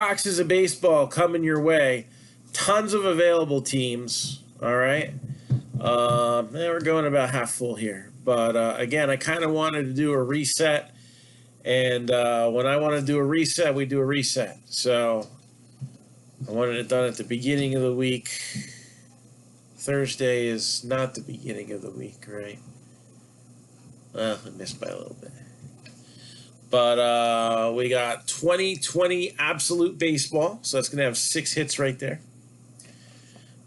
Boxes of baseball coming your way. Tons of available teams. All right. We're going about half full here. But again, I kind of wanted to do a reset. And when I want to do a reset, we do a reset. So I wanted it done at the beginning of the week. Thursday is not the beginning of the week, right? Well, I missed by a little bit. But we got 2020 Absolute Baseball. So that's going to have 6 hits right there.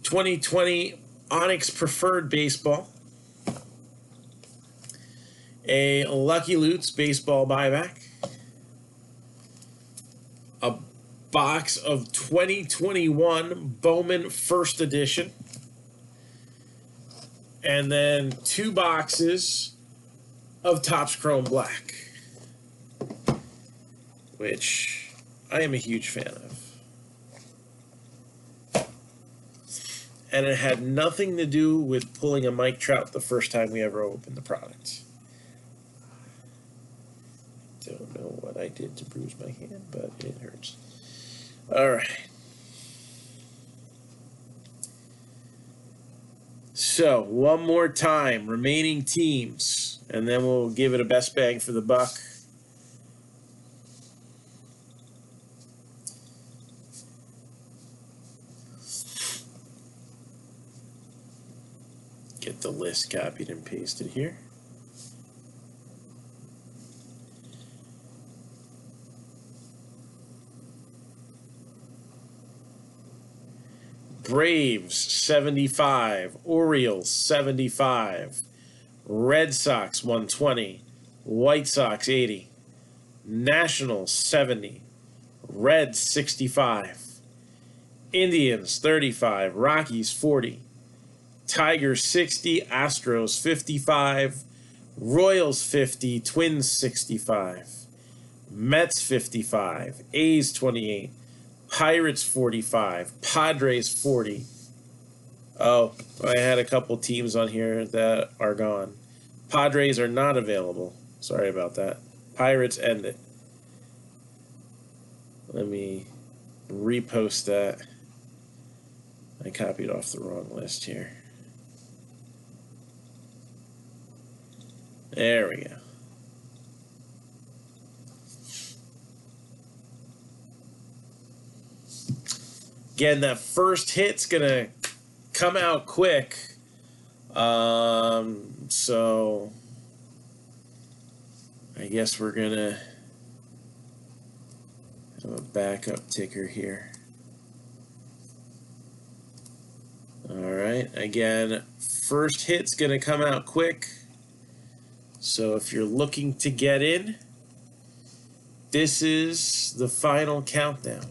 2020 Onyx Preferred Baseball. A Lucky Loots Baseball Buyback. A box of 2021 Bowman First Edition. And then 2 boxes of Topps Chrome Black, which I am a huge fan of. And it had nothing to do with pulling a Mike Trout the first time we ever opened the product. Don't know what I did to bruise my hand, but it hurts. All right. So, one more time, remaining teams, and then we'll give it a best bang for the buck. Get the list copied and pasted here. Braves, 75. Orioles, 75. Red Sox, 120. White Sox, 80. Nationals, 70. Reds, 65. Indians, 35. Rockies, 40. Tigers, 60. Astros, 55. Royals, 50. Twins, 65. Mets, 55. A's, 28. Pirates 45, Padres 40. Oh, I had a couple teams on here that are gone. Padres are not available. Sorry about that. Pirates end it. Let me repost that. I copied off the wrong list here. There we go. Again, that first hit's going to come out quick. So I guess we're going to have a backup ticker here. All right. Again, first hit's going to come out quick. So if you're looking to get in, this is the final countdown.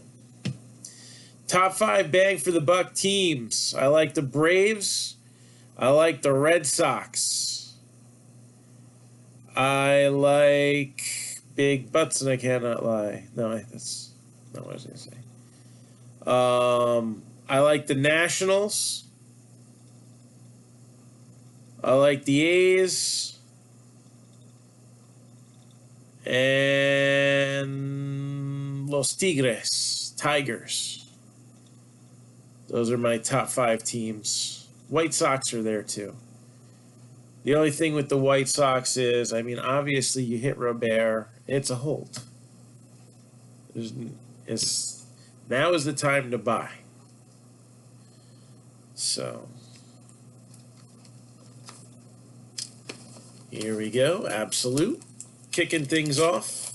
Top 5 bang for the buck teams. I like the Braves. I like the Red Sox. I like big butts, and I cannot lie. No, that's not what I was going to say. I like the Nationals. I like the A's. And Los Tigres, Tigers. Those are my top 5 teams. White Sox are there too. The only thing with the White Sox is, I mean, obviously you hit Robert, it's a hold. Now is the time to buy. So, here we go, Absolute, kicking things off.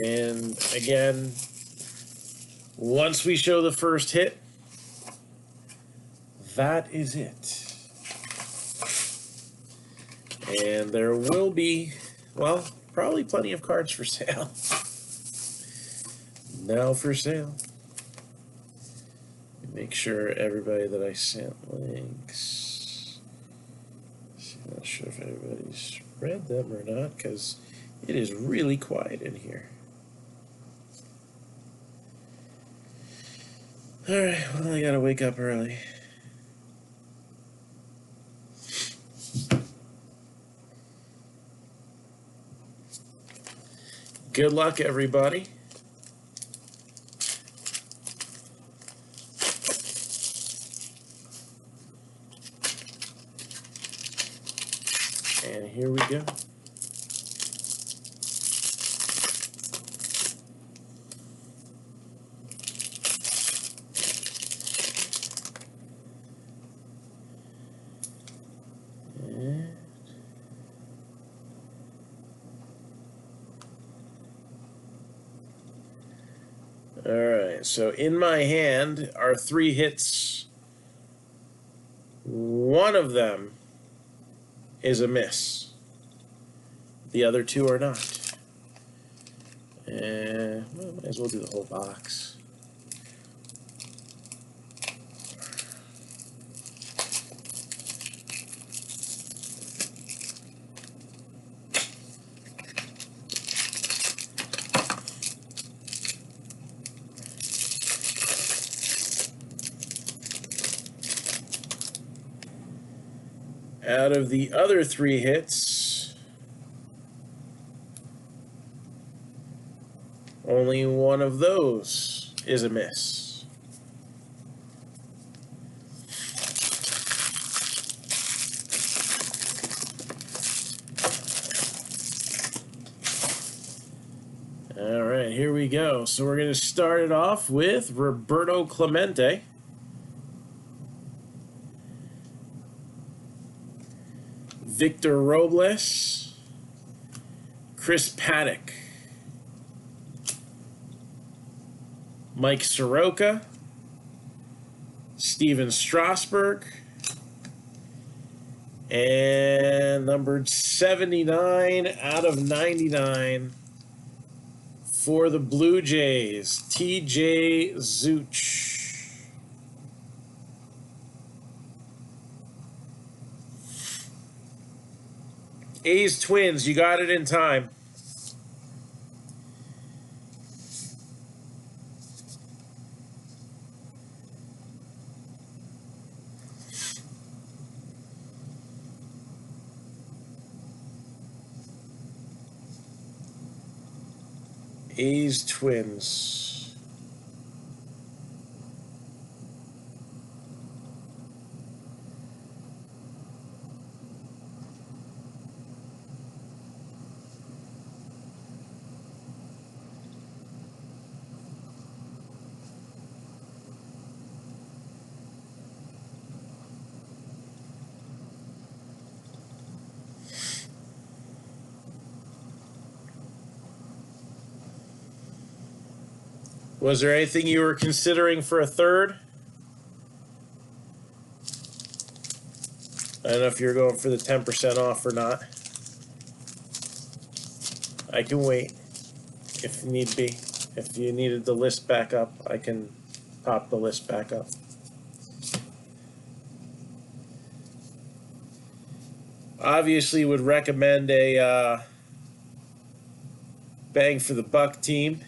And again, once we show the first hit, that is it. And there will be, well, probably plenty of cards for sale. Now for sale. Make sure everybody that I sent links. I'm not sure if everybody's read them or not, because it is really quiet in here. Alright, well, I gotta wake up early. Good luck, everybody. go. Alright, so in my hand are 3 hits. One of them is a miss. The other 2 are not. And well, might as well do the whole box. Out of the other 3 hits, only one of those is a miss. All right, here we go. So we're going to start it off with Roberto Clemente. Victor Robles, Chris Paddock, Mike Soroka, Steven Strasburg, and numbered 79 out of 99 for the Blue Jays, TJ Zeuch. A's Twins, you got it in time. A's Twins. Was there anything you were considering for a third? I don't know if you're going for the 10% off or not. I can wait if need be. If you needed the list back up, I can pop the list back up. Obviously would recommend a bang for the buck team.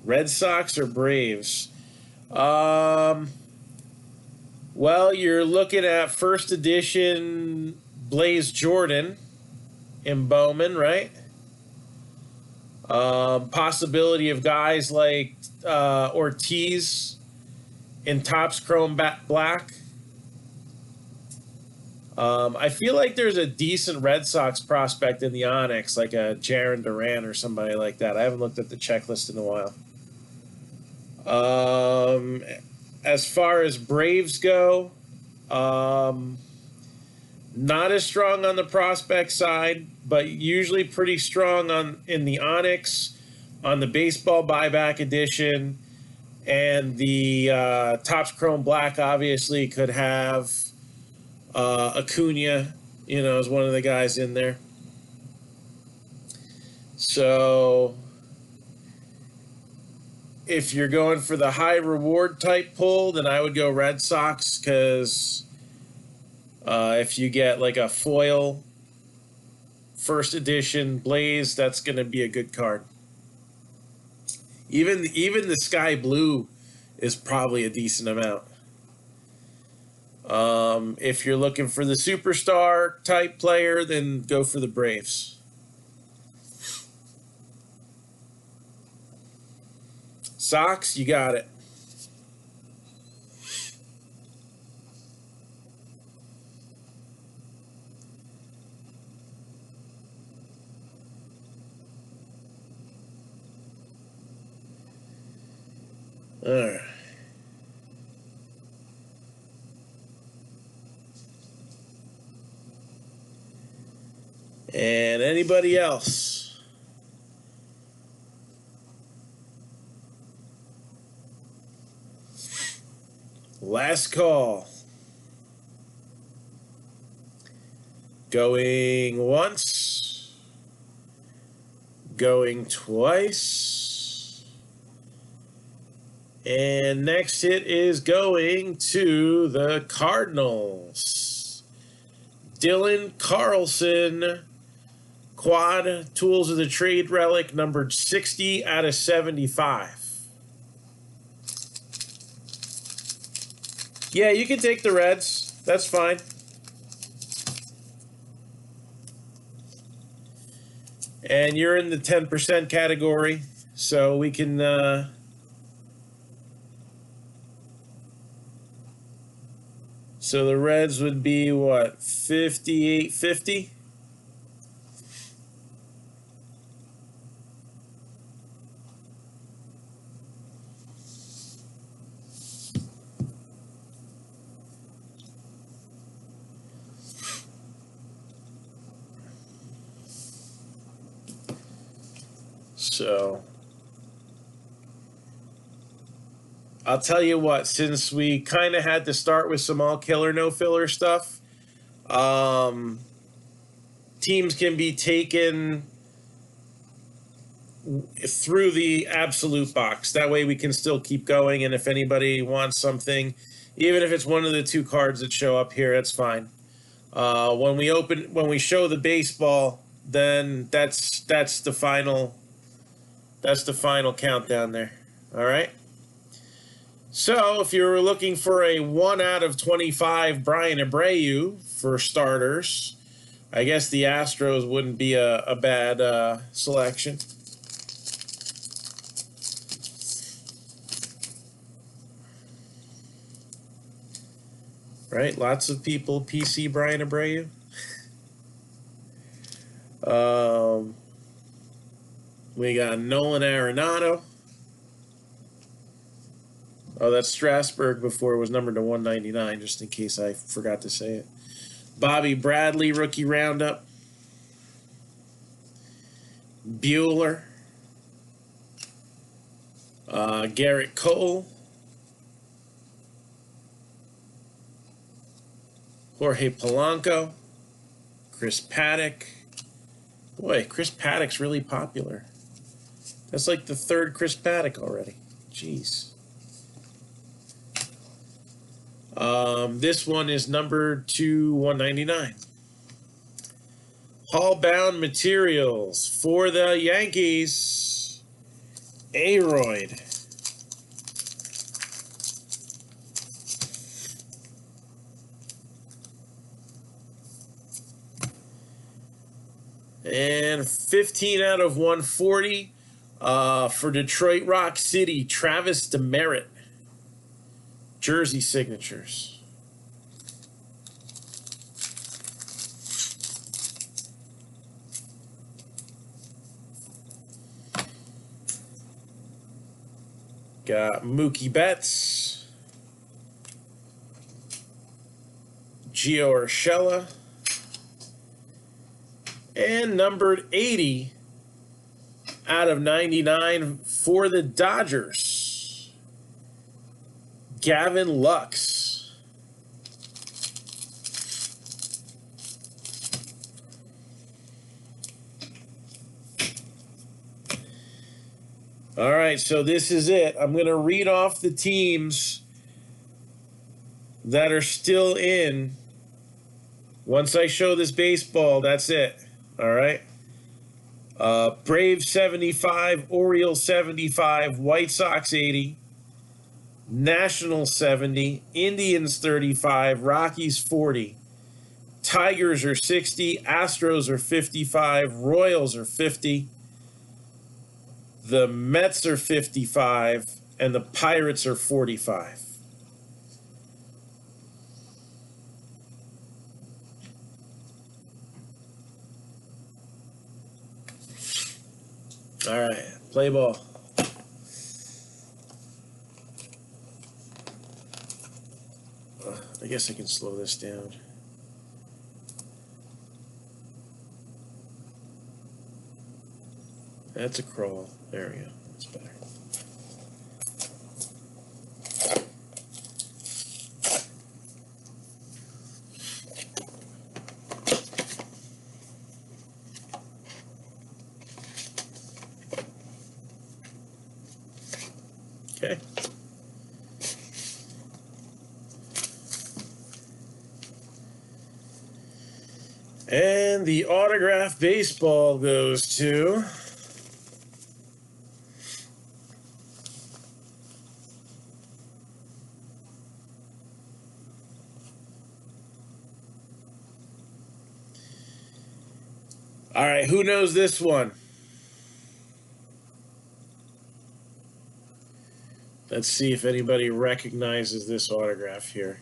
Red Sox or Braves? Well, you're looking at first edition Blaze Jordan in Bowman, right? Possibility of guys like Ortiz in Topps Chrome Black. I feel like there's a decent Red Sox prospect in the Onyx, like a Jarren Duran or somebody like that. I haven't looked at the checklist in a while. As far as Braves go, not as strong on the prospect side, but usually pretty strong in the Onyx, on the baseball buyback edition, and the Topps Chrome Black obviously could have Acuna, as one of the guys in there. So if you're going for the high reward type pull, then I would go Red Sox, because if you get like a foil first edition Blaze, that's going to be a good card. Even the Sky Blue is probably a decent amount. If you're looking for the superstar type player, then go for the Braves. Sox, you got it. All right. And anybody else? Last call. Going once. Going twice. And next hit is going to the Cardinals. Dylan Carlson, quad Tools of the Trade relic, numbered 60 out of 75. Yeah, you can take the Reds. That's fine. And you're in the 10% category, so we can... so the Reds would be, what, 58.50? So, I'll tell you what, since we kind of had to start with some all killer, no filler stuff, teams can be taken through the absolute box. That way we can still keep going, and if anybody wants something, even if it's one of the two cards that show up here, that's fine. When we show the baseball, then that's the final countdown there. All right. So if you're looking for a 1 out of 25 Brian Abreu for starters, I guess the Astros wouldn't be a bad selection. Right? Lots of people PC Brian Abreu. We got Nolan Arenado. Oh, that's Strasburg before it was numbered to 199, just in case I forgot to say it. Bobby Bradley, rookie roundup. Bueller. Garrett Cole. Jorge Polanco. Chris Paddock. Boy, Chris Paddock's really popular. That's like the third Chris Paddock already. Jeez. This one is numbered to 199. Hall-bound materials for the Yankees. Aroyd. And 15 out of 140 for Detroit Rock City, Travis Demerit. Jersey signatures. Got Mookie Betts. Gio Urshela. And numbered 80 out of 99 for the Dodgers. Gavin Lux. All right, so this is it. I'm going to read off the teams that are still in. Once I show this baseball, that's it. All right. Braves 75, Orioles 75, White Sox 80, Nationals 70, Indians 35, Rockies 40, Tigers are 60, Astros are 55, Royals are 50, the Mets are 55, and the Pirates are 45. All right, play ball. I guess I can slow this down. That's a crawl. There we go. That's better. Okay. And the autograph baseball goes to all right, who knows this one? Let's see if anybody recognizes this autograph here.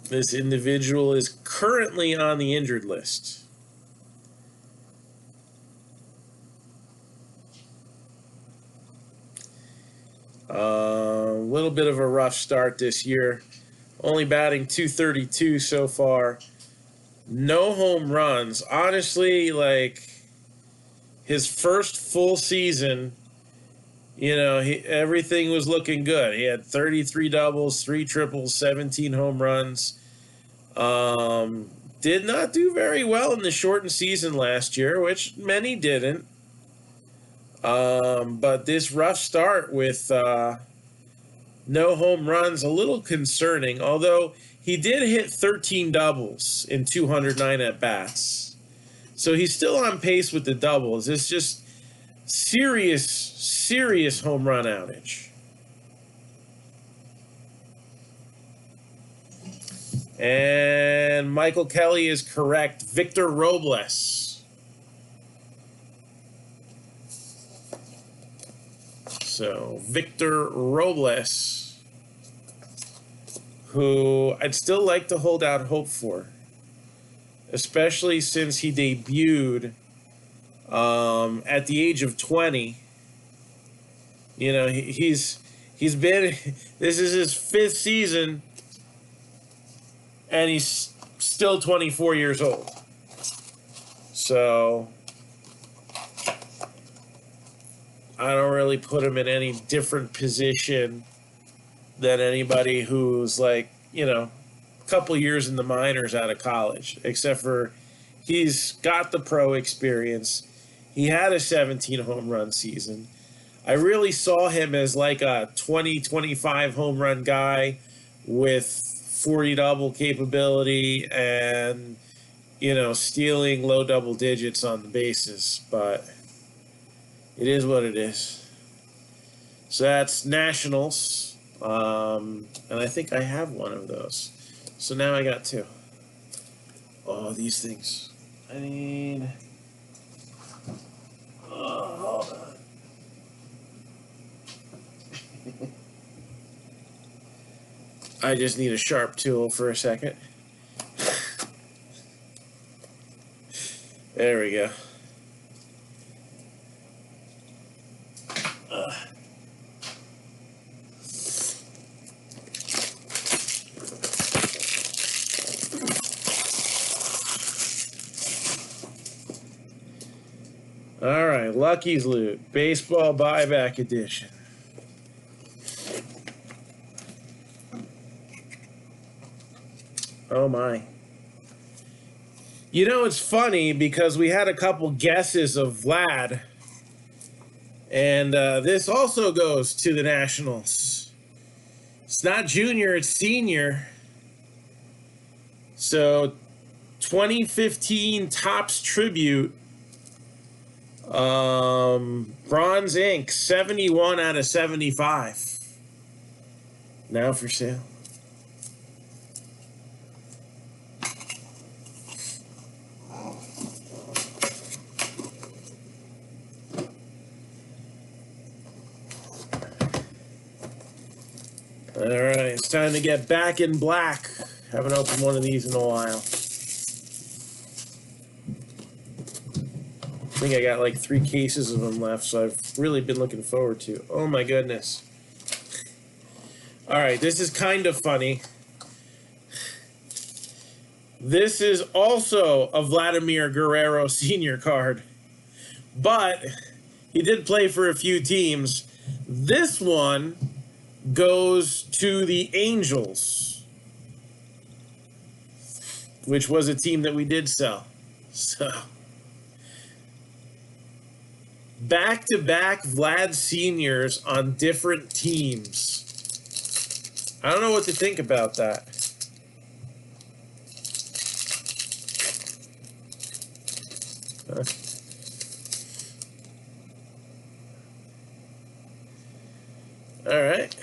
This individual is currently on the injured list. A little bit of a rough start this year. Only batting .232 so far. No home runs. Honestly, like his first full season, you know, everything was looking good. He had 33 doubles, 3 triples, 17 home runs. Did not do very well in the shortened season last year, which many didn't. But this rough start with no home runs, a little concerning, although he did hit 13 doubles in 209 at-bats. So he's still on pace with the doubles. It's just serious home run outage. And Michael Kelly is correct. Victor Robles. So Victor Robles, who I'd still like to hold out hope for, especially since he debuted at the age of 20. You know, he's been, this is his 5th season, and he's still 24 years old. So I don't really put him in any different position than anybody who's like, you know, a couple years in the minors out of college, except for he's got the pro experience. He had a 17 home run season. I really saw him as like a 20, 25 home run guy with 40 double capability and, you know, stealing low double digits on the bases, but it is what it is. So that's Nationals, and I think I have one of those. So now I got 2. Oh, these things. I need... Oh, hold on. I just need a sharp tool for a second. There we go. All right, Lucky's Loot, Baseball Buyback Edition. Oh my. You know, it's funny because we had a couple guesses of Vlad, and this also goes to the Nationals. It's not junior, it's senior. So 2015 Topps Tribute, Bronze Ink, 71 out of 75. Now for sale. All right, it's time to get back in black. Haven't opened one of these in a while. I think I got like 3 cases of them left, so I've really been looking forward to. Oh my goodness. All right, this is kind of funny. This is also a Vladimir Guerrero Sr. card, but he did play for a few teams. This one goes to the Angels, which was a team that we did sell. So, back-to-back Vlad Seniors on different teams. I don't know what to think about that. All right.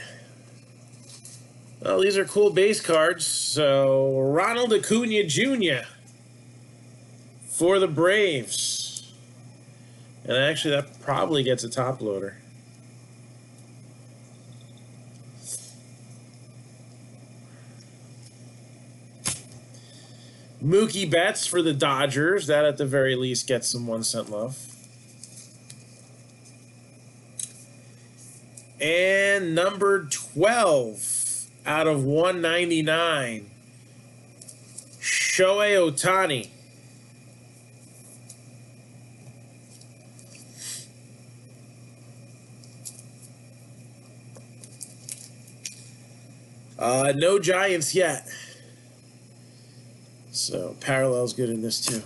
Well, these are cool base cards. So, Ronald Acuna Jr. for the Braves. And actually, that probably gets a top loader. Mookie Betts for the Dodgers. That, at the very least, gets some 1 cent love. And number 12 out of 199, Shohei Ohtani. No Giants yet. So parallel's good in this too.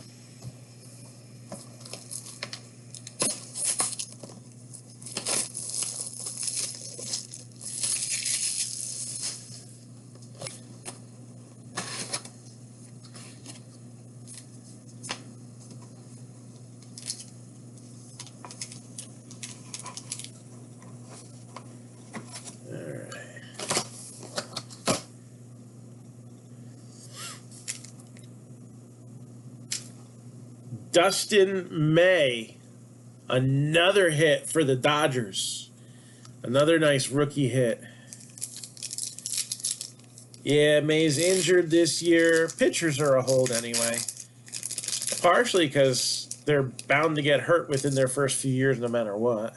Dustin May, another hit for the Dodgers. Another nice rookie hit. Yeah, May's injured this year. Pitchers are a hold anyway. Partially because they're bound to get hurt within their first few years no matter what.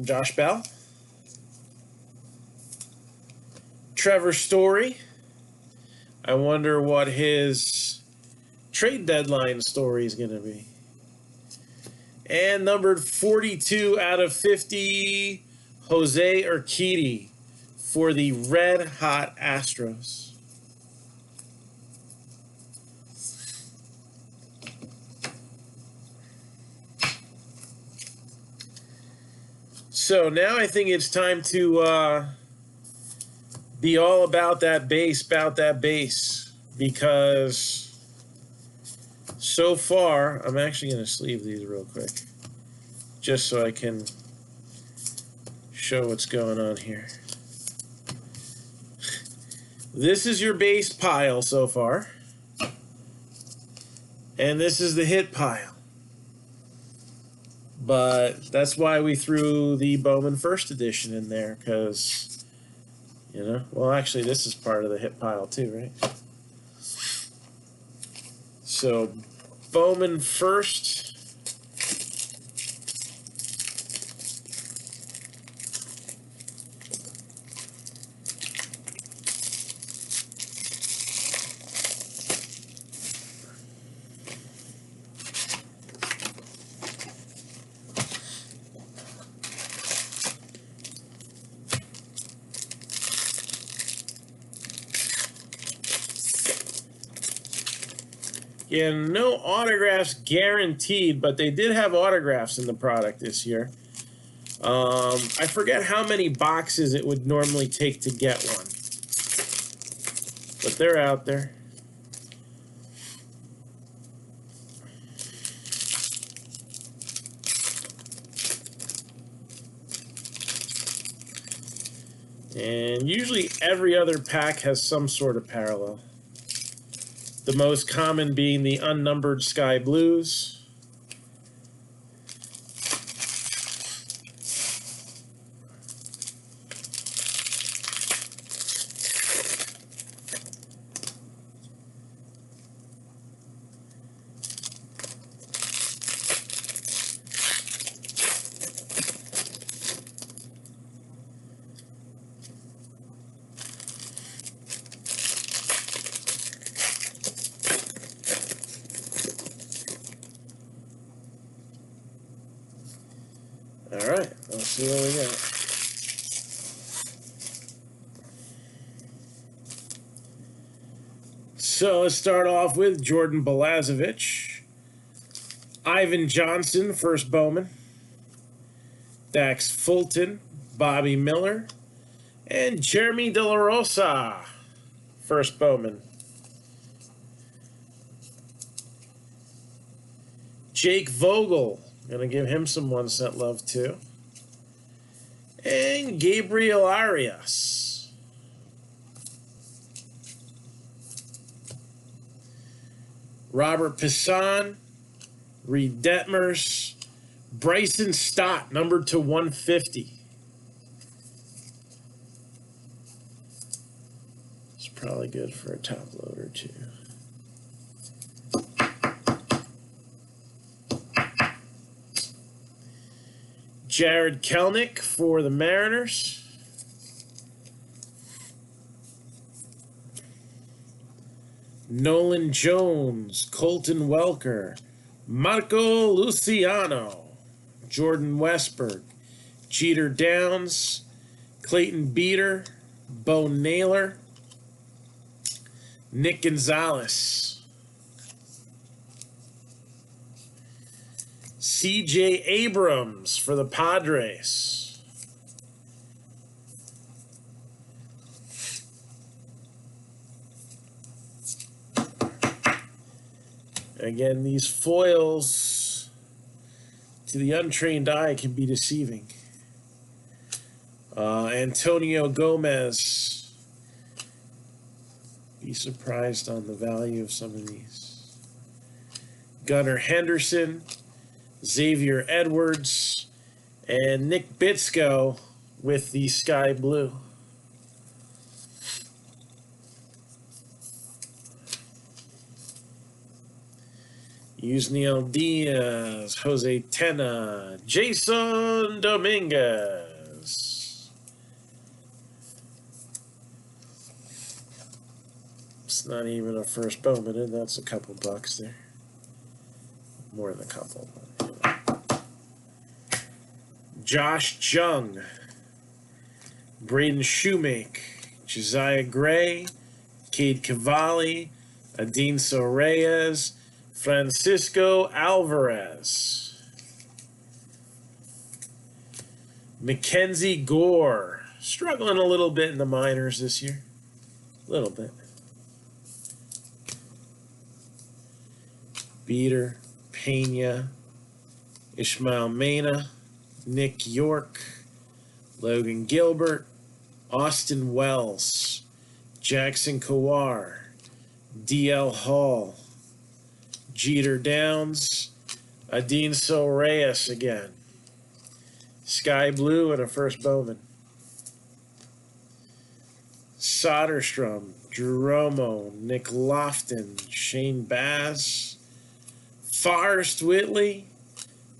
Josh Bell. Trevor Story. I wonder what his trade deadline story is going to be. And numbered 42 out of 50, Jose Urquidy for the Red Hot Astros. So now I think it's time to be all about that base, because so far, I'm actually going to sleeve these real quick, just so I can show what's going on here. This is your base pile so far, and this is the hit pile. But that's why we threw the Bowman First Edition in there, because... You know, well, actually, this is part of the hit pile too, right? So, Bowman First. Yeah, no autographs guaranteed, but they did have autographs in the product this year. I forget how many boxes it would normally take to get one, but they're out there. And usually every other pack has some sort of parallel. The most common being the unnumbered Sky Blues. All right, let's see what we got. So let's start off with Jordan Balazovic, Ivan Johnson, first Bowman, Dax Fulton, Bobby Miller, and Jeremy De La Rosa, first Bowman. Jake Vogel, gonna give him some 1 cent love too. And Gabriel Arias. Robert Pisson, Reed Detmers, Bryson Stott, numbered to 150. It's probably good for a top loader too. Jared Kelnick for the Mariners. Nolan Jones, Colton Welker, Marco Luciano, Jordan Westberg, Jeter Downs, Clayton Beater, Bo Naylor, Nick Gonzalez, C.J. Abrams for the Padres. Again, these foils to the untrained eye can be deceiving. Antonio Gomez. Be surprised on the value of some of these. Gunnar Henderson, Xavier Edwards, and Nick Bitsko with the sky blue. Yusniel Diaz, Jose Tena, Jason Dominguez. It's not even a first Bowman, that's a couple bucks there. More than a couple. Josh Jung, Braden Shoemake, Josiah Gray, Cade Cavalli, Adinso Reyes, Francisco Alvarez, Mackenzie Gore, struggling a little bit in the minors this year. A little bit. Beater, Pena, Ishmael Mena, Nick York, Logan Gilbert, Austin Wells, Jackson Kawar, D.L. Hall, Jeter Downs, Adinso Reyes again. Sky Blue and a first Bowman. Soderstrom, Jeromo, Nick Lofton, Shane Baz, Forrest Whitley,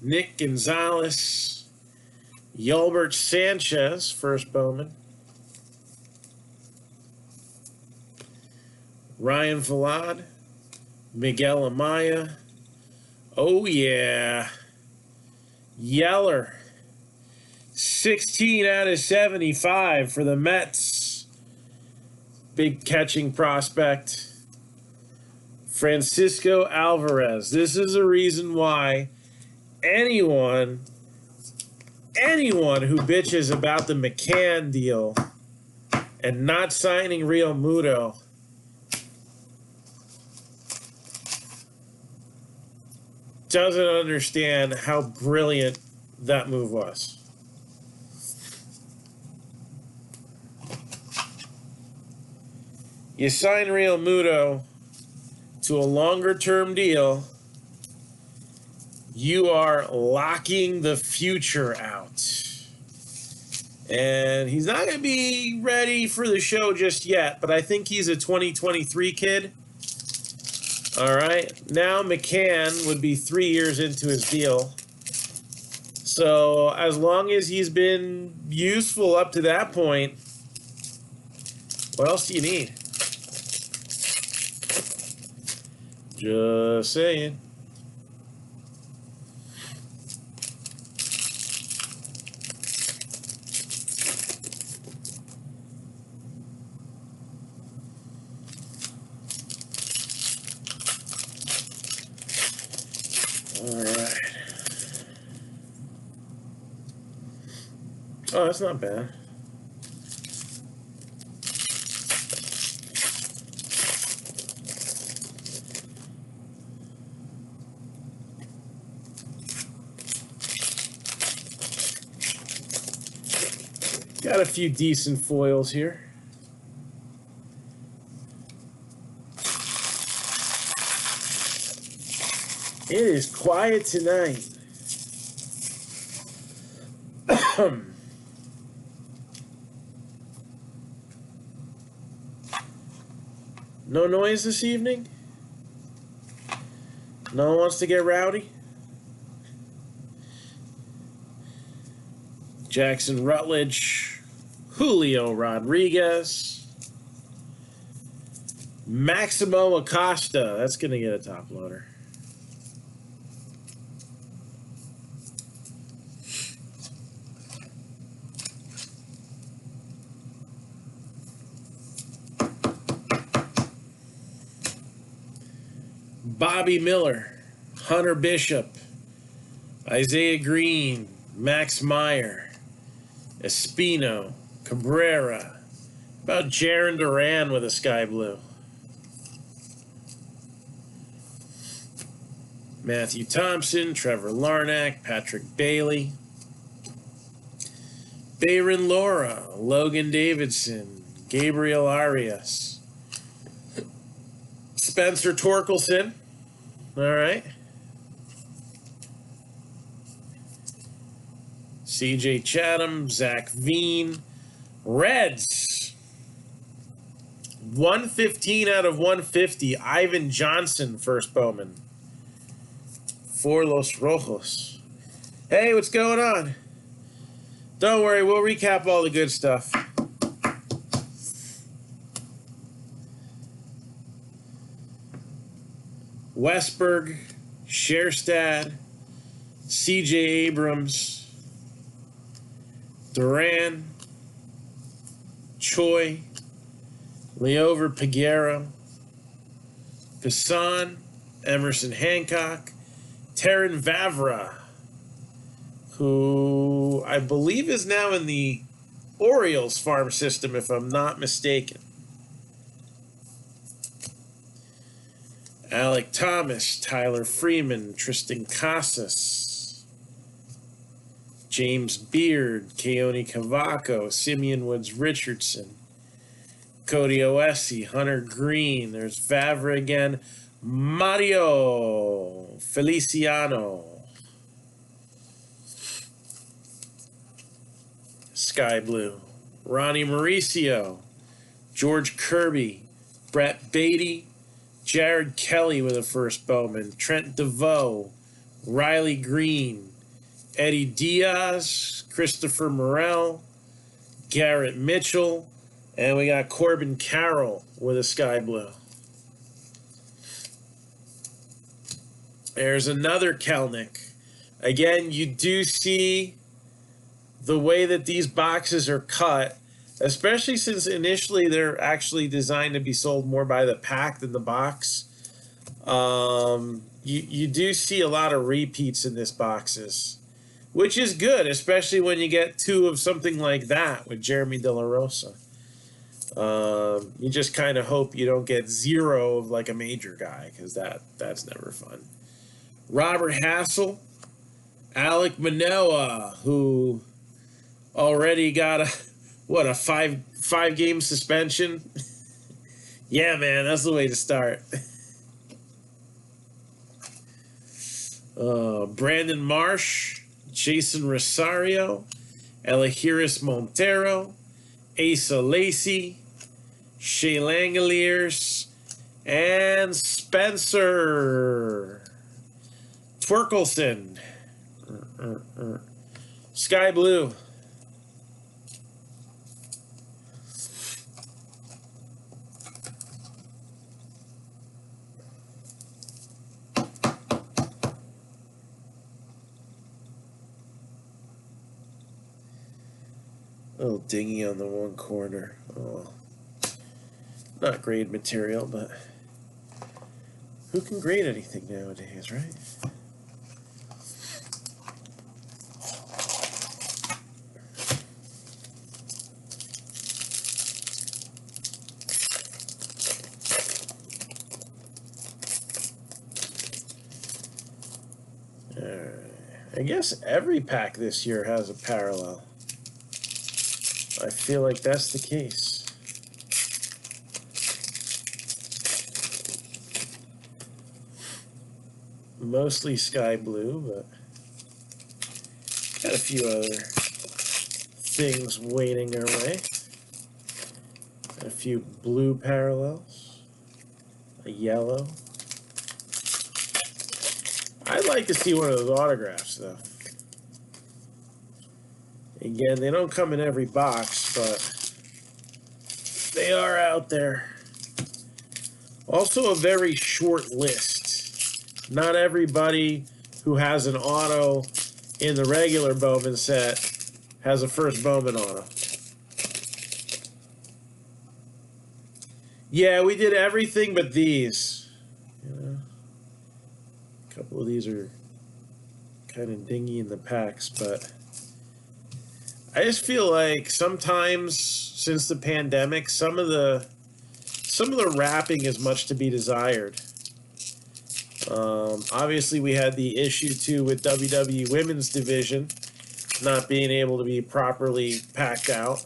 Nick Gonzalez, Yulbert Sanchez, first Bowman. Ryan Falad, Miguel Amaya. Oh, yeah. Yeller. 16 out of 75 for the Mets. Big catching prospect. Francisco Alvarez. This is a reason why anyone who bitches about the McCann deal and not signing Real Muto doesn't understand how brilliant that move was. You sign Real Muto to a longer-term deal, you are locking the future out. And he's not going to be ready for the show just yet, but I think he's a 2023 kid. All right, now McCann would be 3 years into his deal. So as long as he's been useful up to that point, what else do you need? Just saying. Oh, that's not bad. Got a few decent foils here. It is quiet tonight. No noise this evening? No one wants to get rowdy? Jackson Rutledge, Julio Rodriguez, Maximo Acosta. That's going to get a top loader. Bobby Miller, Hunter Bishop, Isaiah Green, Max Meyer, Espino, Cabrera. How about Jaron Duran with a sky blue? Matthew Thompson, Trevor Larnack, Patrick Bailey, Bayron Lora, Logan Davidson, Gabriel Arias, Spencer Torkelson. All right. C.J. Chatham, Zach Veen, Reds. 115 out of 150. Ivan Johnson, first Bowman. For Los Rojos. Hey, what's going on? Don't worry, we'll recap all the good stuff. Westberg, Sherstad, C.J. Abrams, Duran, Choi, Leover Peguero, Hassan, Emerson Hancock, Terran Vavra, who I believe is now in the Orioles farm system, if I'm not mistaken. Alec Thomas, Tyler Freeman, Tristan Casas, James Beard, Keone Cavaco, Simeon Woods Richardson, Cody Oesi, Hunter Green. There's Vavra again. Mario Feliciano. Sky Blue. Ronnie Mauricio, George Kirby, Brett Beatty, Jared Kelly with a first Bowman, Trent DeVoe, Riley Green, Eddie Diaz, Christopher Morel, Garrett Mitchell, and we got Corbin Carroll with a sky blue. There's another Kelnick. Again, you do see the way that these boxes are cut, especially since initially they're actually designed to be sold more by the pack than the box. You do see a lot of repeats in this boxes, which is good, especially when you get two of something like that with Jeremy De La Rosa. You just kind of hope you don't get zero of like a major guy, because that's never fun. Robert Hassel, Alec Manoah, who already got a five game suspension. Yeah, man, that's the way to start. Brandon Marsh, Jason Rosario, Elahiris Montero, Asa Lacey, Shea Langoliers, and Spencer Twerkelson. Sky Blue. Little dingy on the one corner. Oh, not grade material, but who can grade anything nowadays, right? I guess every pack this year has a parallel. I feel like that's the case. Mostly sky blue, but got a few other things waiting our way. A few blue parallels, a yellow. I'd like to see one of those autographs, though. Again, they don't come in every box, but they are out there. Also a very short list. Not everybody who has an auto in the regular Bowman set has a first Bowman auto. Yeah, we did everything but these. You know, a couple of these are kind of dingy in the packs, but I just feel like sometimes since the pandemic, some of the wrapping is much to be desired. Obviously, we had the issue too with WWE Women's Division not being able to be properly packed out.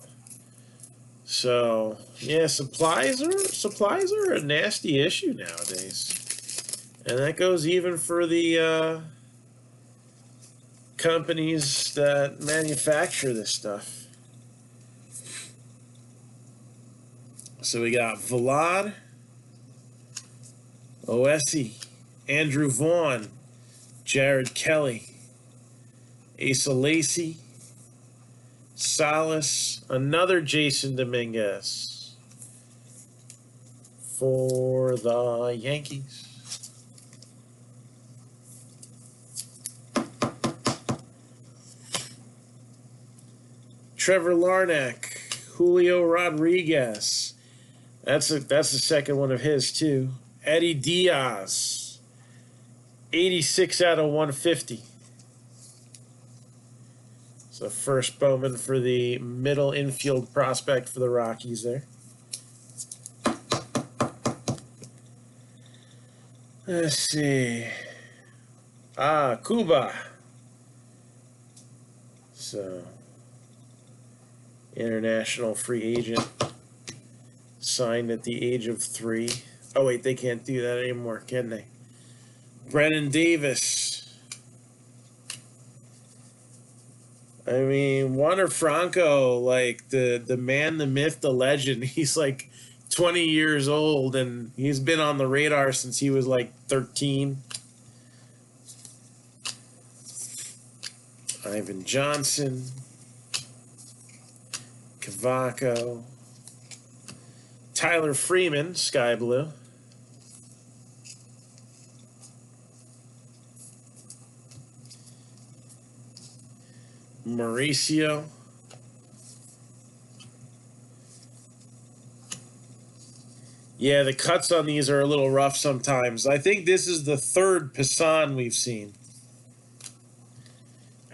So yeah, supplies are a nasty issue nowadays, and that goes even for the companies that manufacture this stuff. So we got Vlad, Oesi, Andrew Vaughn, Jared Kelly, Asa Lacy, Salas, another Jason Dominguez for the Yankees. Trevor Larnach, Julio Rodriguez. That's the second one of his too. Eddie Diaz, 86 out of 150. So first Bowman for the middle infield prospect for the Rockies there. Let's see. Cuba. So international free agent, signed at the age of 3. Oh wait, they can't do that anymore, can they? Brennan Davis. I mean, Wander Franco, like the man, the myth, the legend. He's like 20 years old, and he's been on the radar since he was like 13. Ivan Johnson. Cavaco. Tyler Freeman, sky blue. Mauricio. Yeah, the cuts on these are a little rough sometimes. I think this is the third Passan we've seen.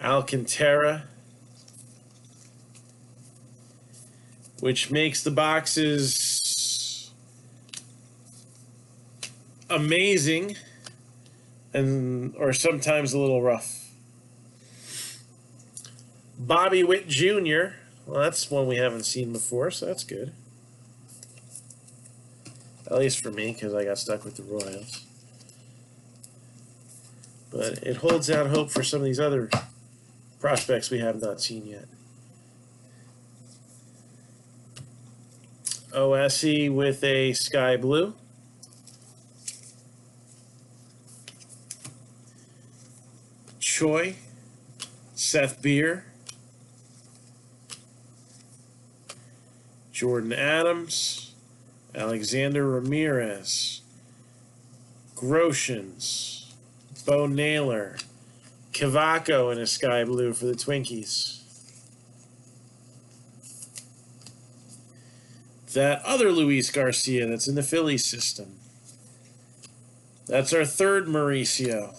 Alcantara. Which makes the boxes amazing or sometimes a little rough. Bobby Witt Jr. Well, that's one we haven't seen before, so that's good. At least for me, because I got stuck with the Royals. But it holds out hope for some of these other prospects we have not seen yet. Oesi with a sky blue. Choi. Seth Beer. Jordan Adams, Alexander Ramirez, Groshans, Bo Naylor, Cavaco in a sky blue for the Twinkies. That other Luis Garcia that's in the Phillies system. That's our third Mauricio.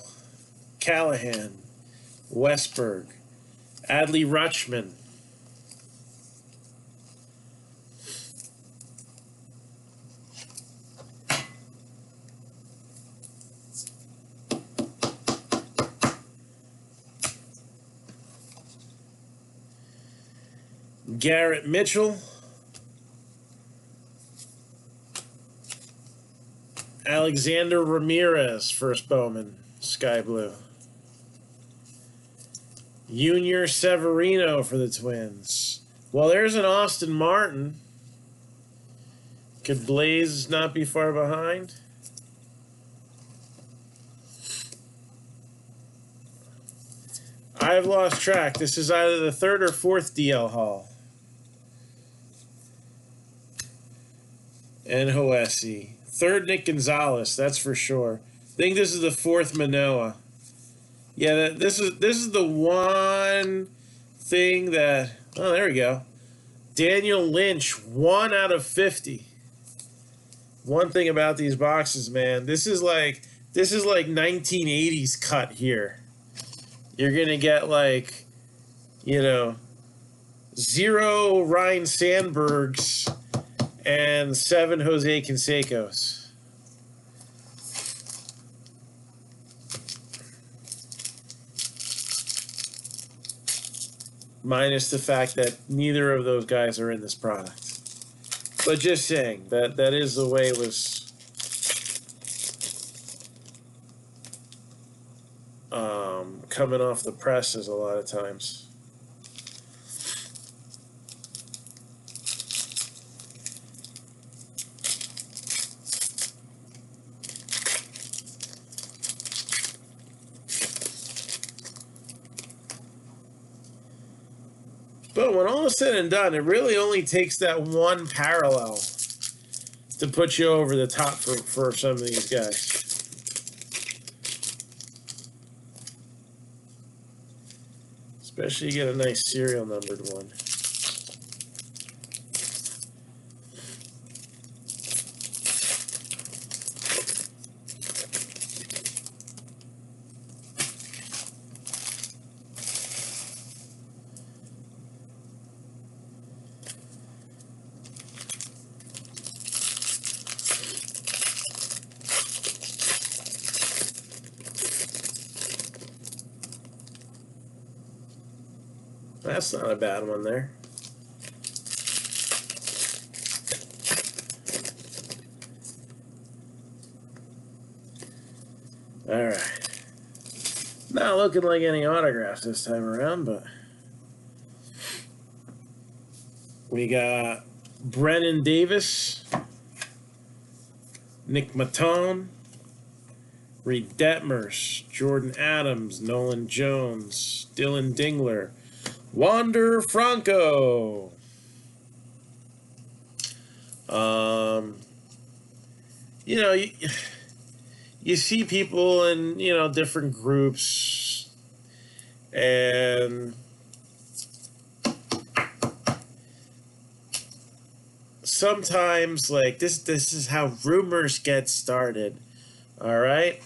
Callahan, Westberg, Adley Rutschman. Garrett Mitchell. Alexander Ramirez, first Bowman, Sky Blue. Junior Severino for the Twins. Well, there's an Austin Martin. Could Blaze not be far behind? I've lost track. This is either the third or fourth DL Hall. And Hoesi. Third, Nick Gonzalez, that's for sure. I think this is the fourth Manoa. Yeah, this is the one thing that... Oh, there we go. Daniel Lynch, 1 out of 50. One thing about these boxes, man, this is like 1980s cut here. You're gonna get like, you know, 0 Ryan Sandbergs and 7 Jose Cansecos. Minus the fact that neither of those guys are in this product. But just saying, that is the way it was coming off the presses a lot of times. But when all is said and done, it really only takes that one parallel to put you over the top for some of these guys. Especially you get a nice serial numbered one. That's not a bad one there. All right. Not looking like any autographs this time around, but we got Brennan Davis, Nick Matone, Reed Detmers, Jordan Adams, Nolan Jones, Dylan Dingler, Wander Franco. You know, you see people in, you know, different groups, and sometimes, like, this is how rumors get started. All right?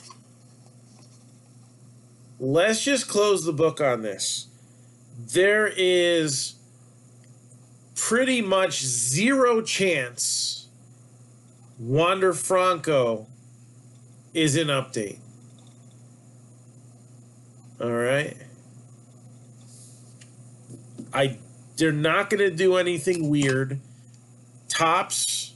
Let's just close the book on this. There is pretty much 0 chance Wander Franco is an update. All right? They're not going to do anything weird. Topps,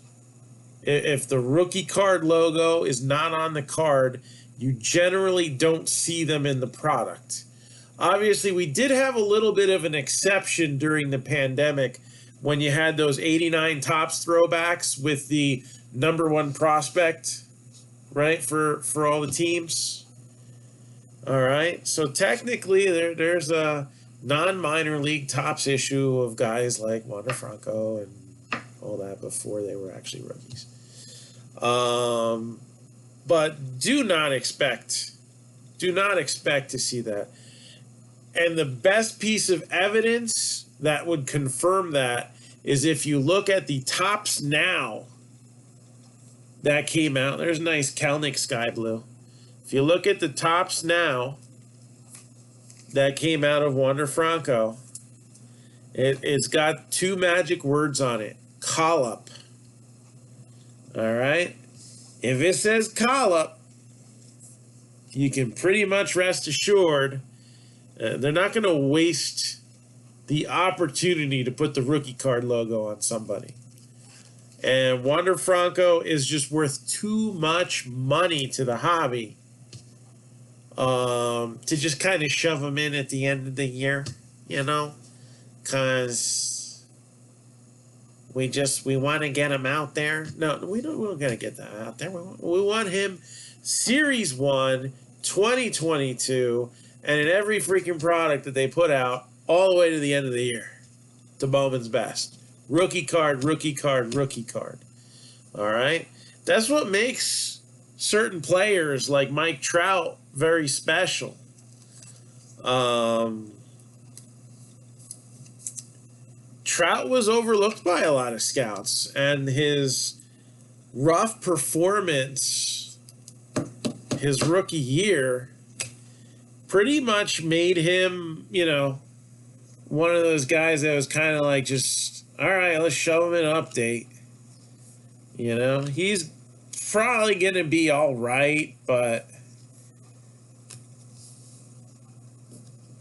if the rookie card logo is not on the card, you generally don't see them in the product. Obviously, we did have a little bit of an exception during the pandemic when you had those 89 Topps throwbacks with the #1 prospect, right, for all the teams. All right, so technically there's a non-minor league Topps issue of guys like Wander Franco and all that before they were actually rookies. But do not expect to see that. And the best piece of evidence that would confirm that is if you look at the Topps Now that came out. There's a nice Kelnick Sky Blue. If you look at the Topps Now that came out of Wander Franco, it's got 2 magic words on it. Call up. All right? If it says call up, you can pretty much rest assured they're not going to waste the opportunity to put the rookie card logo on somebody. And Wander Franco is just worth too much money to the hobby to just kind of shove him in at the end of the year, you know, because we want to get him out there. No, we don't want to get that out there. We want him Series 1, 2022, and in every freaking product that they put out all the way to the end of the year. To Bowman's best. Rookie card, rookie card, rookie card. All right? That's what makes certain players like Mike Trout very special. Trout was overlooked by a lot of scouts, and his rough performance his rookie year pretty much made him, you know, one of those guys that was kind of like just, all right, let's show him an update. You know, he's probably going to be all right, but,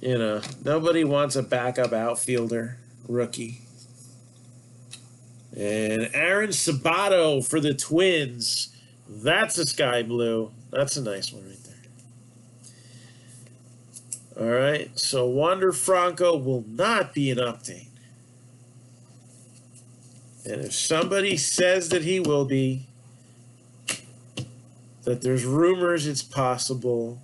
you know, nobody wants a backup outfielder rookie. And Aaron Sabato for the Twins. That's a sky blue. That's a nice one right there. All right, so Wander Franco will not be an update. And if somebody says that he will be, that there's rumors it's possible,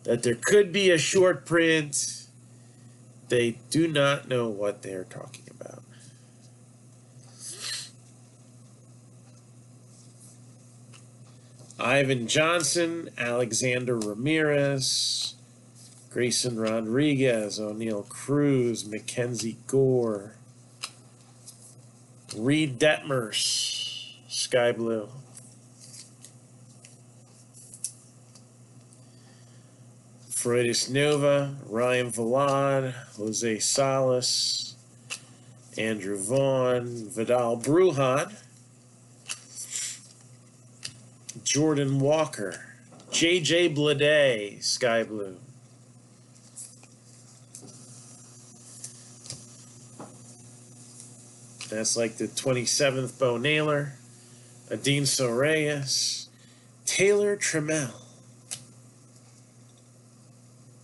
that there could be a short print, they do not know what they're talking about. Ivan Johnson, Alexander Ramirez, Grayson Rodriguez, O'Neal Cruz, Mackenzie Gore, Reed Detmers, sky blue. Freudis Nova, Ryan Villan, Jose Salas, Andrew Vaughn, Vidal Brujan, Jordan Walker, J.J. Bleday, sky blue. That's like the 27th Bo Naylor, Adinso Reyes, Taylor Trammell,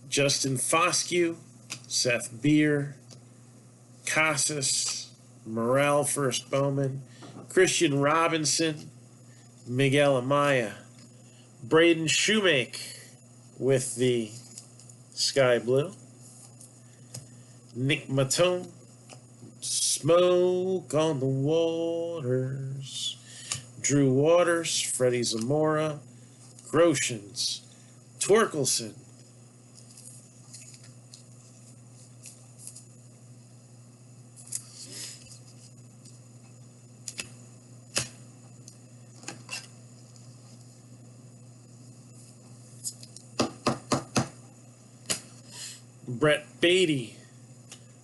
Justin Foscue, Seth Beer, Casas, Morel first Bowman, Christian Robinson, Miguel Amaya, Braden Shoemake with the sky blue, Nick Matone, Smoke on the Waters, Drew Waters, Freddie Zamora, Groshans, Torkelson, Brett Beatty.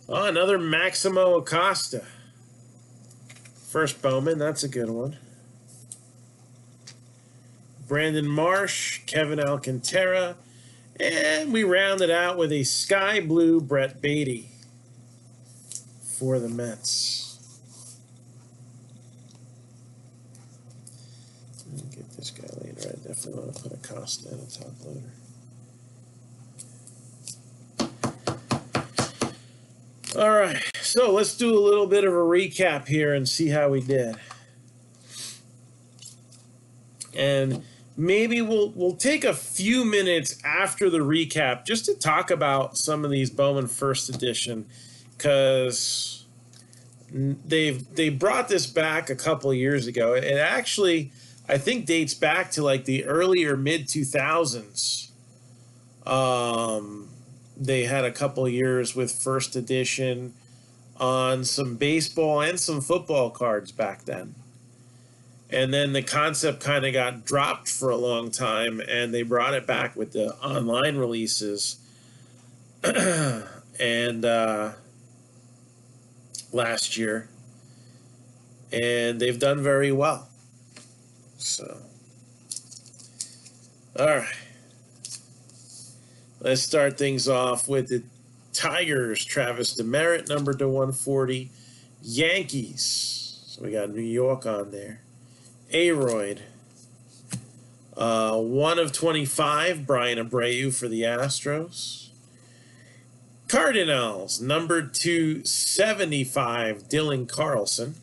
Oh, another Maximo Acosta. First Bowman, that's a good one. Brandon Marsh, Kevin Alcantara, and we rounded out with a sky blue Brett Beatty for the Mets. I'll get this guy later. I definitely want to put Acosta in a top loader. All right, so let's do a little bit of a recap here and see how we did. And maybe we'll take a few minutes after the recap just to talk about some of these Bowman First Edition, because they brought this back a couple of years ago. It actually, I think, dates back to like the early or mid 2000s. They had a couple of years with First Edition on some baseball and some football cards back then. And then the concept kind of got dropped for a long time, and they brought it back with the online releases. And last year. And they've done very well. So, all right. Let's start things off with the Tigers, Travis Demerit, numbered to 140. Yankees, so we got New York on there. Aroyd, 1 of 25, Brian Abreu for the Astros. Cardinals, numbered to 75, Dylan Carlson.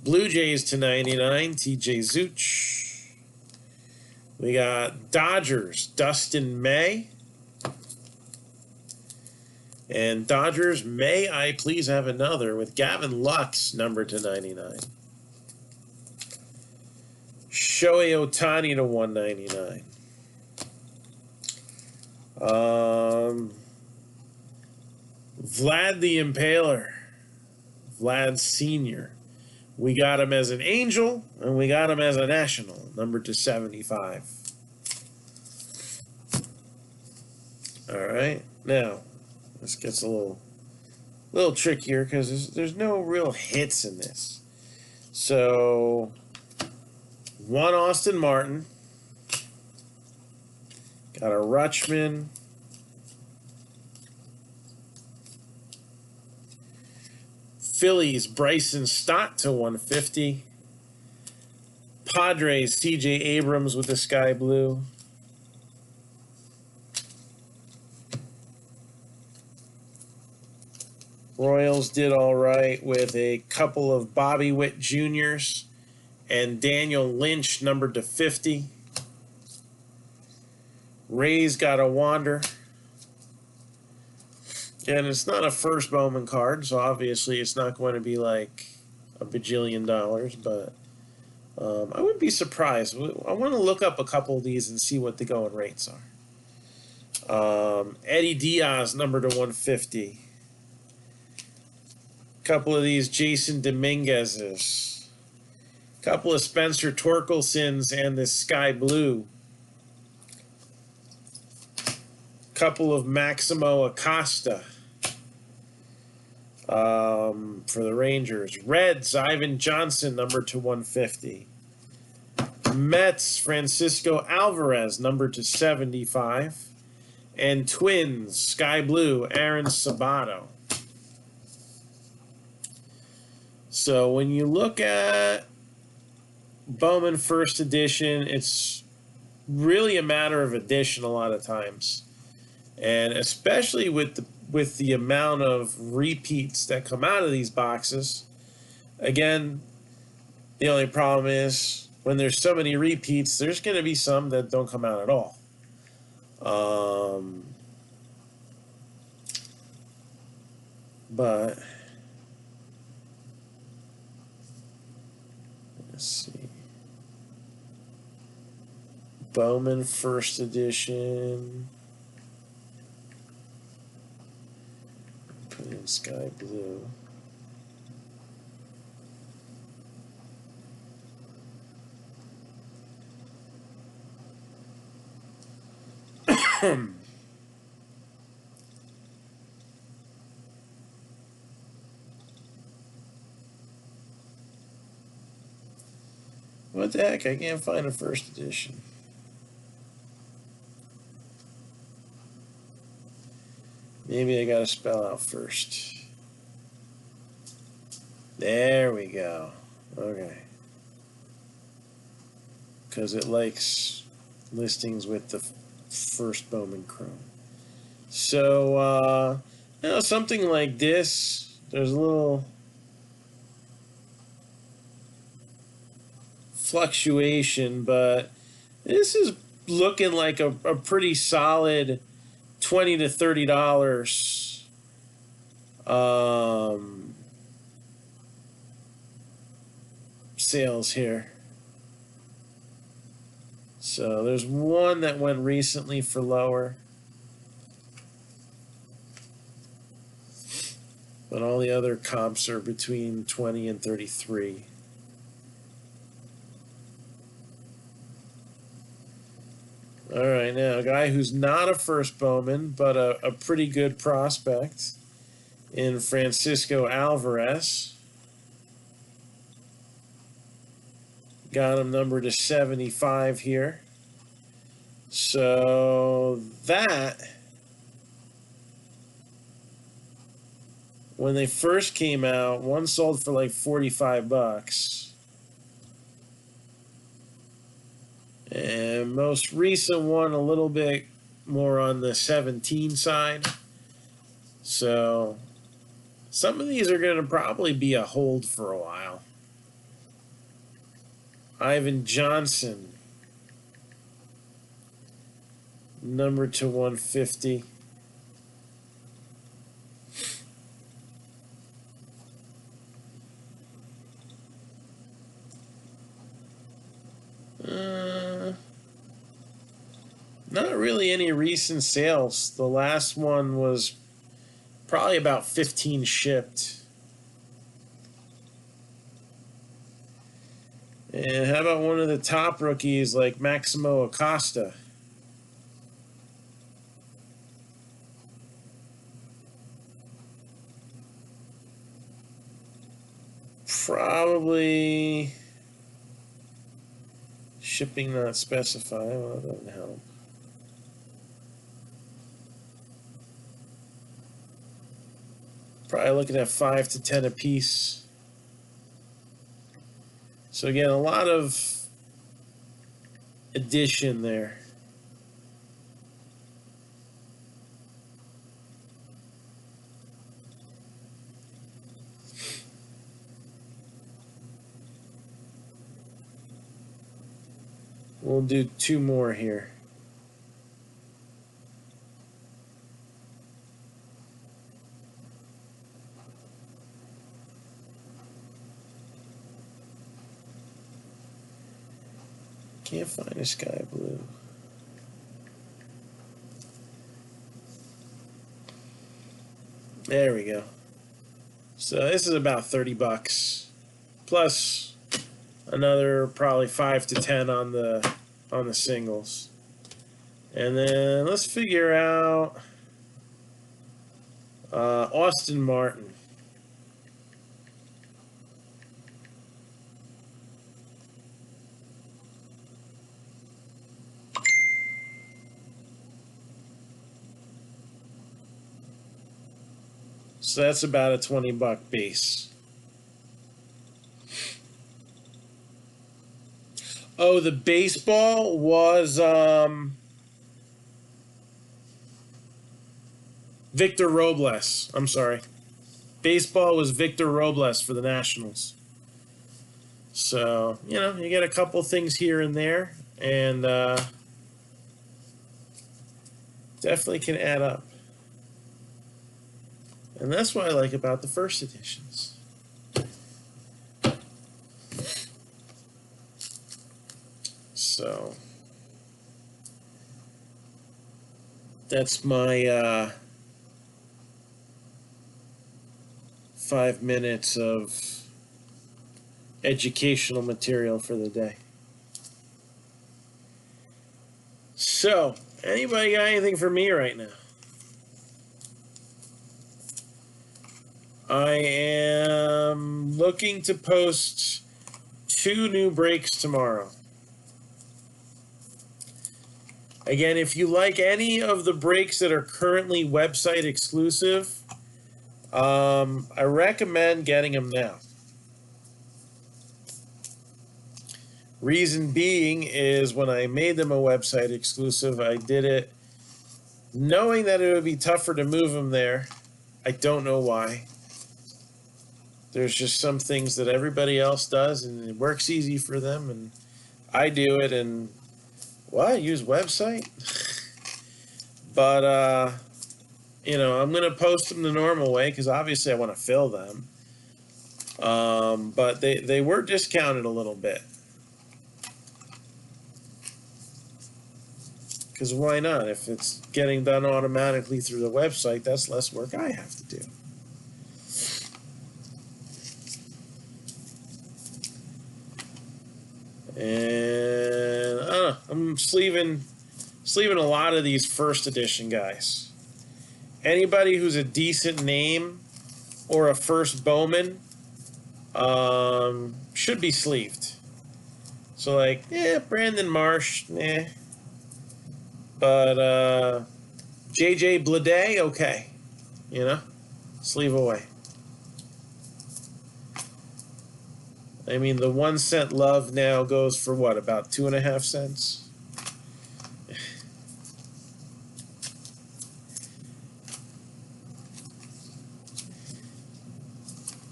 Blue Jays to 99, TJ Zeuch. We got Dodgers, Dustin May. And Dodgers, may I please have another with Gavin Lux, numbered to 99. Shohei Ohtani to 199. Vlad the Impaler, Vlad Sr. We got him as an Angel, and we got him as a National, numbered to 75. All right, now this gets a little trickier because there's no real hits in this. So, 1 Austin Martin, got a Rutschman, Phillies, Bryson Stott to 150. Padres, C.J. Abrams with the sky blue. Royals did all right with a couple of Bobby Witt Jr.'s and Daniel Lynch, numbered to 50. Rays got a Wander. And it's not a first Bowman card, so obviously it's not going to be like a bajillion dollars, but I wouldn't be surprised. I want to look up a couple of these and see what the going rates are. Eddie Diaz, numbered to 150. Couple of these Jason Dominguez's. Couple of Spencer Torkelsons and this sky blue. Couple of Maximo Acosta for the Rangers. Reds, Ivan Johnson, numbered to 150. Mets, Francisco Alvarez, numbered to 75. And Twins, sky blue, Aaron Sabato. So when you look at Bowman First Edition, it's really a matter of addition a lot of times. And especially with the amount of repeats that come out of these boxes. Again, the only problem is when there's so many repeats, there's going to be some that don't come out at all. But let's see. Bowman First Edition. Put in sky blue. What the heck? I can't find a first edition. Maybe I gotta spell out first. There we go. Okay. Because it likes listings with the first Bowman Chrome. So, something like this, there's a little fluctuation, but this is looking like a pretty solid $20 to $30 sales here. So there's one that went recently for lower, but all the other comps are between 20 and 33. All right, now a guy who's not a first Bowman, but a pretty good prospect in Francisco Alvarez. Got him numbered to 75 here. So that when they first came out, one sold for like $45. And most recent one a little bit more on the 17 side. So some of these are going to probably be a hold for a while. Ivan Johnson, number to 150. Not really any recent sales. The last one was probably about 15 shipped. And how about one of the top rookies like Maximo Acosta? Probably shipping not specified. Well, that doesn't help. Probably looking at 5 to 10 a piece. So again, a lot of addition there. We'll do 2 more here. Can't find a sky blue. There we go. So this is about $30 plus another probably 5 to 10 on the singles. And then let's figure out Austin Martin. So that's about a $20 base. Oh, the baseball was Victor Robles. I'm sorry. Baseball was Victor Robles for the Nationals. So, you know, you get a couple things here and there, and definitely can add up. And that's what I like about the first editions. So that's my 5 minutes of educational material for the day. So, anybody got anything for me right now? I am looking to post 2 new breaks tomorrow. Again, if you like any of the breaks that are currently website exclusive, I recommend getting them now. Reason being is when I made them a website exclusive, I did it knowing that it would be tougher to move them there. I don't know why. There's just some things that everybody else does, and it works easy for them, and I do it, and what? Use website? But, you know, I'm going to post them the normal way because obviously I want to fill them. But they were discounted a little bit. Because why not? If it's getting done automatically through the website, that's less work I have to do. And I don't know, I'm sleeving a lot of these first edition guys. Anybody who's a decent name or a first Bowman should be sleeved. So like, Brandon Marsh, but JJ Bleday, okay, you know, sleeve away. I mean, the 1 cent love now goes for what, about 2.5 cents?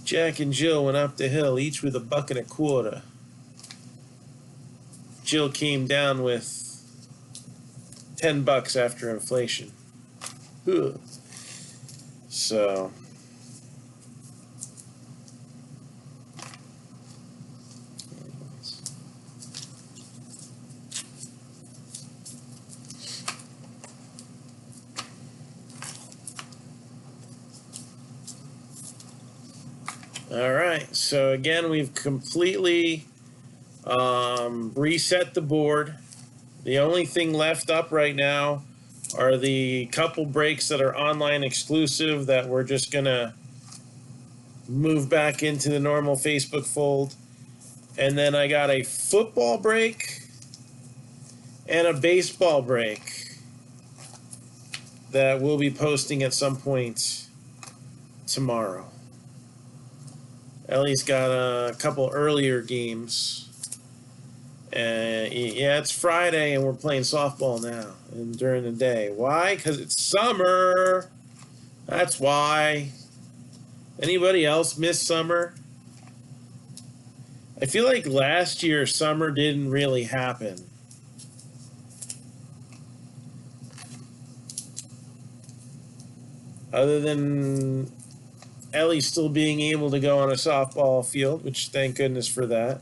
Jack and Jill went up the hill, each with $1.25. Jill came down with $10 after inflation. Ugh. So, all right. So again, we've completely reset the board. The only thing left up right now are the couple breaks that are online exclusive that we're just going to move back into the normal Facebook fold. And then I got a football break and a baseball break that we'll be posting at some point tomorrow. Ellie's got a couple earlier games. Yeah, it's Friday and we're playing softball now and during the day. Why? Because it's summer. That's why. Anybody else miss summer? I feel like last year summer didn't really happen. Other than Ellie still being able to go on a softball field, which thank goodness for that.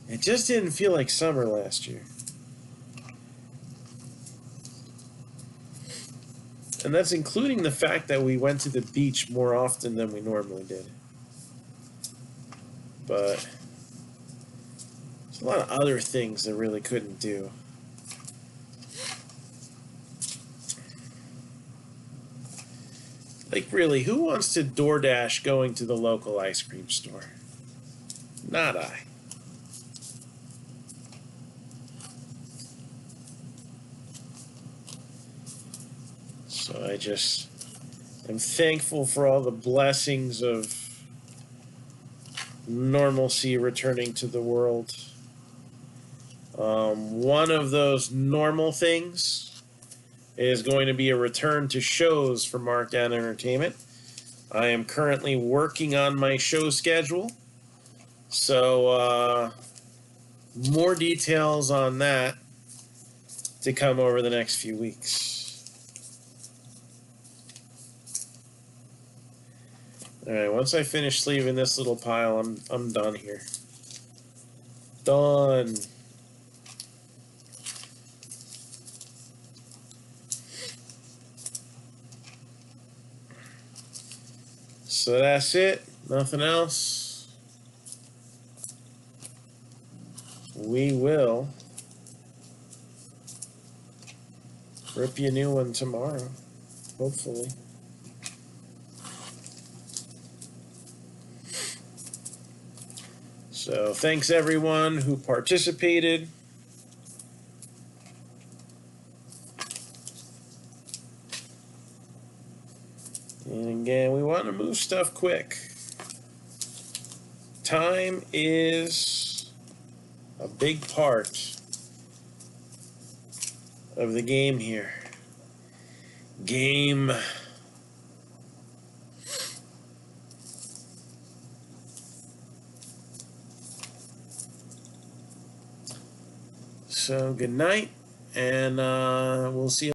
It just didn't feel like summer last year. And that's including the fact that we went to the beach more often than we normally did. But there's a lot of other things that really couldn't do. Like, really, who wants to DoorDash going to the local ice cream store? Not I. So I just am thankful for all the blessings of normalcy returning to the world. One of those normal things is going to be a return to shows for Marc-Down Entertainment. I am currently working on my show schedule. So, more details on that to come over the next few weeks. All right, once I finish sleeving this little pile, I'm done here. Done. So that's it. Nothing else. We will rip you a new one tomorrow, hopefully. So thanks everyone who participated. And again, we want to move stuff quick. Time is a big part of the game here. Game. So good night, and we'll see you.